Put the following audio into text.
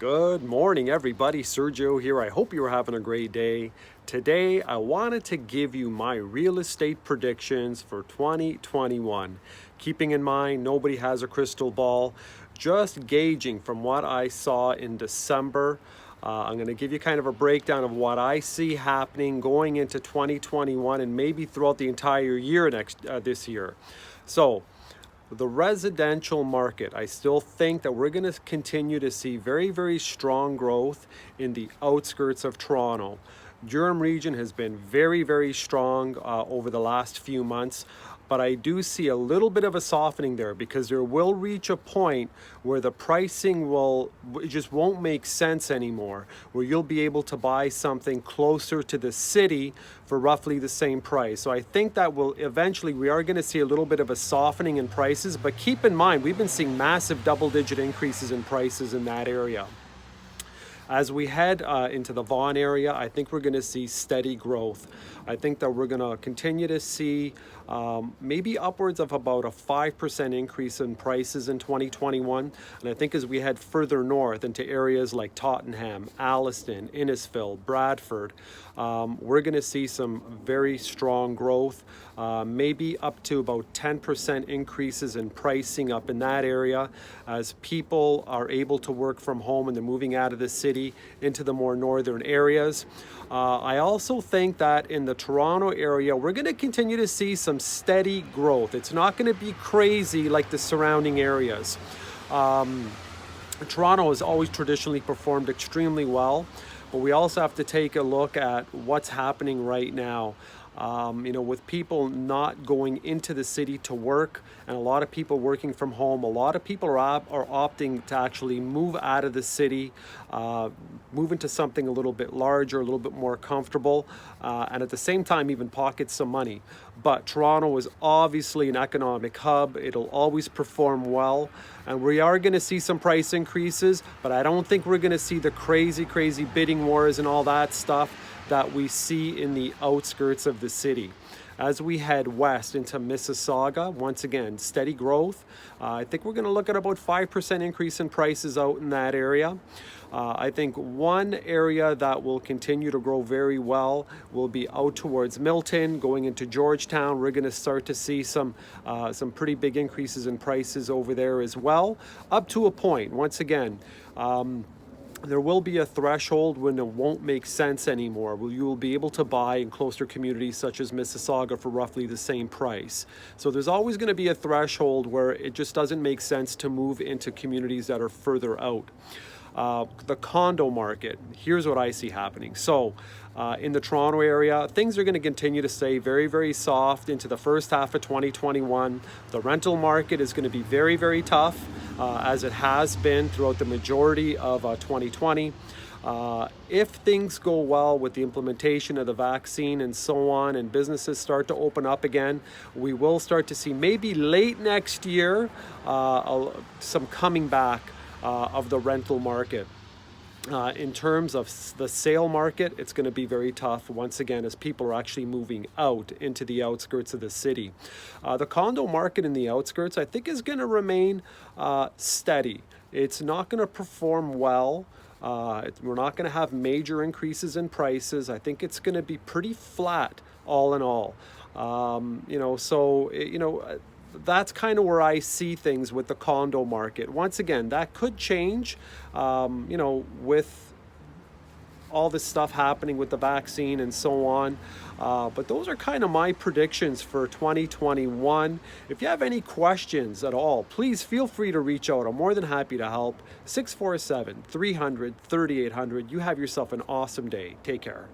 Good morning, everybody. Sergio here. I hope you're having a great day. Today, I wanted to give you my real estate predictions for 2021. Keeping in mind, nobody has a crystal ball. Just gauging from what I saw in December. I'm going to give you kind of a breakdown of what I see happening going into 2021 and maybe throughout the entire year this year. So, the residential market, I still think that we're going to continue to see very, very strong growth in the outskirts of Toronto. Durham region has been very, very strong over the last few months, but I do see a little bit of a softening there because there will reach a point where the pricing it just won't make sense anymore, where you'll be able to buy something closer to the city for roughly the same price. So I think that we are going to see a little bit of a softening in prices, but keep in mind, we've been seeing massive double-digit increases in prices in that area. As we head into the Vaughan area, I think we're going to see steady growth. I think that we're going to continue to see maybe upwards of about a 5% increase in prices in 2021. And I think as we head further north into areas like Tottenham, Alliston, Innisfil, Bradford, we're going to see some very strong growth, maybe up to about 10% increases in pricing up in that area as people are able to work from home and they're moving out of the city into the more northern areas. I also think that in the Toronto area, we're going to continue to see some steady growth. It's not going to be crazy like the surrounding areas. Toronto has always traditionally performed extremely well, but we also have to take a look at what's happening right now. With people not going into the city to work and a lot of people working from home, a lot of people are opting to actually move out of the city, move into something a little bit larger, a little bit more comfortable, and at the same time even pocket some money. But Toronto is obviously an economic hub. It'll always perform well. And we are going to see some price increases, but I don't think we're going to see the crazy bidding wars and all that stuff that we see in the outskirts of the city. As we head west into Mississauga, once again, steady growth. I think we're going to look at about 5% increase in prices out in that area. I think one area that will continue to grow very well will be out towards Milton, going into Georgetown. We're going to start to see some pretty big increases in prices over there as well, up to a point. Once again, there will be a threshold when it won't make sense anymore. You will be able to buy in closer communities such as Mississauga for roughly the same price. So there's always going to be a threshold where it just doesn't make sense to move into communities that are further out. The condo market, here's what I see happening. So in the Toronto area, things are going to continue to stay very, very soft into the first half of 2021. The rental market is going to be very, very tough, as it has been throughout the majority of 2020. If things go well with the implementation of the vaccine and so on, and businesses start to open up again, we will start to see maybe late next year some coming back of the rental market. In terms of the sale market, it's going to be very tough once again as people are actually moving out into the outskirts of the city. The condo market in the outskirts, I think, is going to remain steady. It's not going to perform well. We're not going to have major increases in prices. I think it's going to be pretty flat all in all. That's kind of where I see things with the condo market. Once again, that could change, with all this stuff happening with the vaccine and so on. But those are kind of my predictions for 2021. If you have any questions at all, please feel free to reach out. I'm more than happy to help. 647-300-3800. You have yourself an awesome day. Take care.